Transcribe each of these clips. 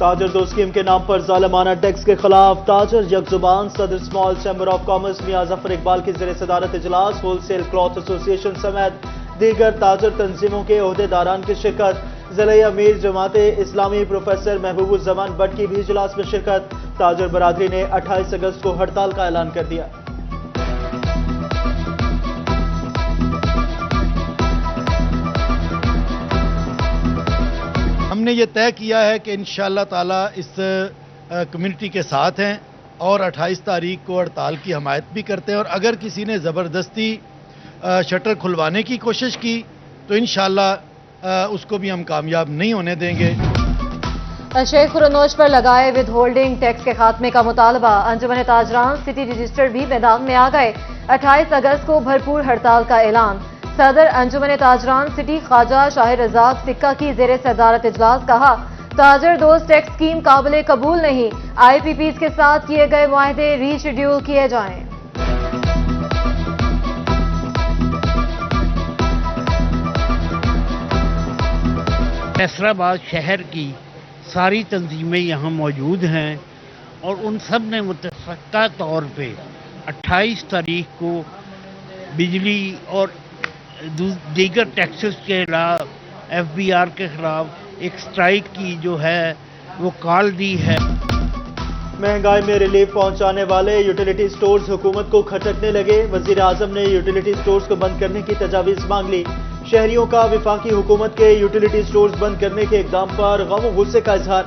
تاجر دو اسکیم کے نام پر ظالمانہ ٹیکس کے خلاف تاجر یک زبان صدر اسمال چیمبر آف کامرس میاں ظفر اقبال کی زیر صدارت اجلاس ہول سیل کلاتھ ایسوسی ایشن سمیت دیگر تاجر تنظیموں کے عہدیداران کی شرکت ضلعی امیر جماعت اسلامی پروفیسر محبوب الزمان بٹ کی بھی اجلاس میں شرکت تاجر برادری نے 28 اگست کو ہڑتال کا اعلان کر دیا ہم نے یہ طے کیا ہے کہ انشاءاللہ تعالی اس کمیونٹی کے ساتھ ہیں اور 28 تاریخ کو ہڑتال کی حمایت بھی کرتے ہیں اور اگر کسی نے زبردستی شٹر کھلوانے کی کوشش کی تو انشاءاللہ اس کو بھی ہم کامیاب نہیں ہونے دیں گے۔ شیخ قرنوش پر لگائے ود ہولڈنگ ٹیکس کے خاتمے کا مطالبہ انجمن تاجران سٹی رجسٹر بھی میدان میں آ گئے 28 اگست کو بھرپور ہڑتال کا اعلان صدر انجمن تاجران سٹی خواجہ شاہ رزاق سکہ کی زیر صدارت اجلاس کہا تاجر دوست ٹیکس اسکیم قابل قبول نہیں آئی پی پیز کے ساتھ کیے گئے معاہدے ری شیڈیول کیے جائیں۔ فیصل آباد شہر کی ساری تنظیمیں یہاں موجود ہیں اور ان سب نے متفقہ طور پہ 28 تاریخ کو بجلی اور دیگر ٹیکسز کے خلاف ایف بی آر کے خلاف ایک اسٹرائک کی جو ہے وہ کال دی ہے۔ مہنگائی میں ریلیف پہنچانے والے یوٹیلیٹی سٹورز حکومت کو کھٹکنے لگے وزیر اعظم نے یوٹیلیٹی سٹورز کو بند کرنے کی تجاویز مانگ لی شہریوں کا وفاقی حکومت کے یوٹیلیٹی سٹورز بند کرنے کے اقدام پر غم و غصے کا اظہار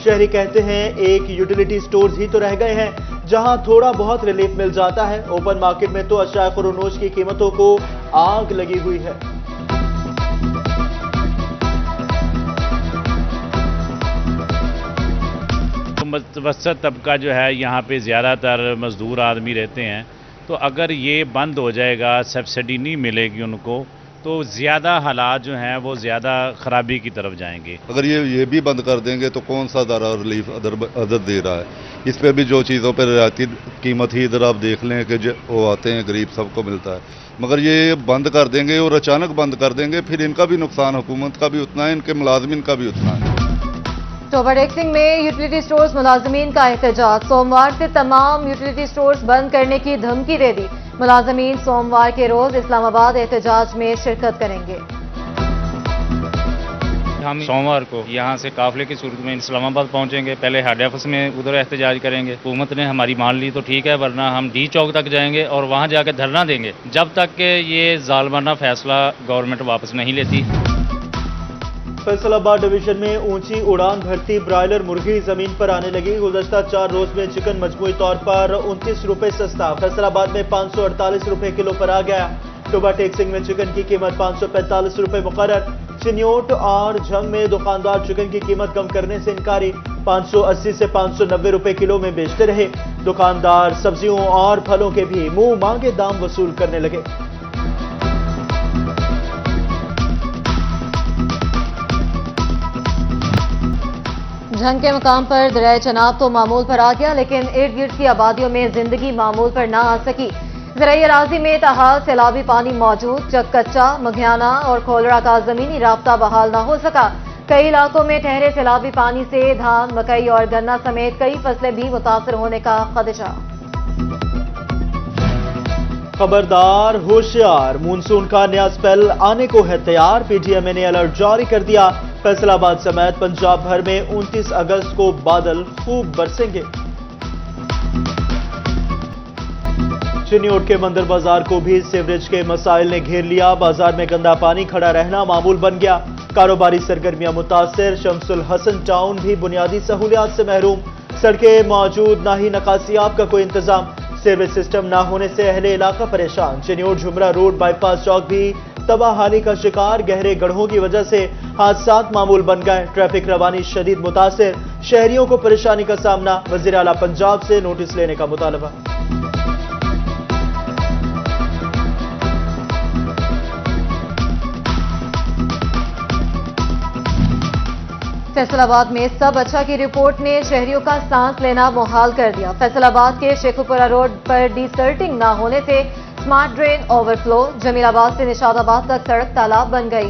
شہری کہتے ہیں ایک یوٹیلیٹی سٹورز ہی تو رہ گئے ہیں جہاں تھوڑا بہت ریلیف مل جاتا ہے اوپن مارکیٹ میں تو اشیاء قرنوش کی قیمتوں کو آگ لگی ہوئی ہے۔ متوسط طبقہ جو ہے یہاں پہ زیادہ تر مزدور آدمی رہتے ہیں تو اگر یہ بند ہو جائے گا سبسڈی نہیں ملے گی ان کو تو زیادہ حالات جو ہیں وہ زیادہ خرابی کی طرف جائیں گے۔ اگر یہ بھی بند کر دیں گے تو کون سا ادارہ ریلیف ادر دے رہا ہے اس پہ بھی جو چیزوں پہ رعایتی قیمت ہی ادھر آپ دیکھ لیں کہ وہ آتے ہیں غریب سب کو ملتا ہے مگر یہ بند کر دیں گے اور اچانک بند کر دیں گے پھر ان کا بھی نقصان حکومت کا بھی اتنا ہے ان کے ملازمین کا بھی اتنا ہے۔ ٹوبہ ٹیکسنگ میں یوٹیلیٹی سٹورز ملازمین کا احتجاج سوموار سے تمام یوٹیلیٹی سٹورز بند کرنے کی دھمکی دے دی ملازمین سوموار کے روز اسلام آباد احتجاج میں شرکت کریں گے۔ ہم سوموار کو یہاں سے قافلے کی صورت میں اسلام آباد پہنچیں گے پہلے ہیڈ آفس میں ادھر احتجاج کریں گے حکومت نے ہماری مان لی تو ٹھیک ہے ورنہ ہم ڈی چوک تک جائیں گے اور وہاں جا کے دھرنا دیں گے جب تک کہ یہ ظالمانہ فیصلہ گورنمنٹ واپس نہیں لیتی۔ فیصل آباد ڈویژن میں اونچی اڑان بھرتی برائلر مرغی زمین پر آنے لگی گزشتہ 4 روز میں چکن مجموعی طور پر 29 روپے سستا فیصل آباد میں 548 روپے کلو پر آ گیا ٹوبہ ٹیکسنگ میں چکن کی قیمت 545 روپے مقرر چنیوٹ اور جھنگ میں دکاندار چکن کی قیمت کم کرنے سے انکاری 580 سے 590 روپے کلو میں بیچتے رہے دکاندار سبزیوں اور پھلوں کے بھی منہ مانگے دام وصول کرنے لگے۔ جھنگ کے مقام پر دریائے چناب تو معمول پر آ گیا لیکن ارد گرد کی آبادیوں میں زندگی معمول پر نہ آ سکی زرعی اراضی میں تاحال سیلابی پانی موجود چک کچا مگھیانہ اور کھولڑا کا زمینی رابطہ بحال نہ ہو سکا کئی علاقوں میں ٹھہرے سیلابی پانی سے دھان مکئی اور گنا سمیت کئی فصلیں بھی متاثر ہونے کا خدشہ۔ خبردار ہوشیار مونسون کا نیا اسپیل آنے کو ہے تیار پی ڈی ایم اے نے الرٹ جاری کر دیا فیصل آباد سمیت پنجاب بھر میں 29 اگست کو بادل خوب برسیں گے۔ چنیوٹ کے مندر بازار کو بھی سیوریج کے مسائل نے گھیر لیا بازار میں گندا پانی کھڑا رہنا معمول بن گیا کاروباری سرگرمیاں متاثر شمس الحسن ٹاؤن بھی بنیادی سہولیات سے محروم سڑکیں موجود نہ ہی نکاسیاب کا کوئی انتظام سیوریج سسٹم نہ ہونے سے اہل علاقہ پریشان چنیوٹ جھمرا روڈ بائی پاس چوک بھی تباہ حالی کا شکار گہرے گڑھوں کی وجہ سے حادثات معمول بن گئے ٹریفک روانی شدید متاثر شہریوں کو پریشانی کا سامنا وزیر اعلیٰ پنجاب سے نوٹس لینے کا مطالبہ۔ فیصل آباد میں سب اچھا کی رپورٹ نے شہریوں کا سانس لینا محال کر دیا فیصل آباد کے شیخوپورہ روڈ پر ڈی سرٹنگ نہ ہونے سے سمارٹ ڈرین اوور فلو جمیل آباد سے نشاد آباد تک سڑک تالاب بن گئی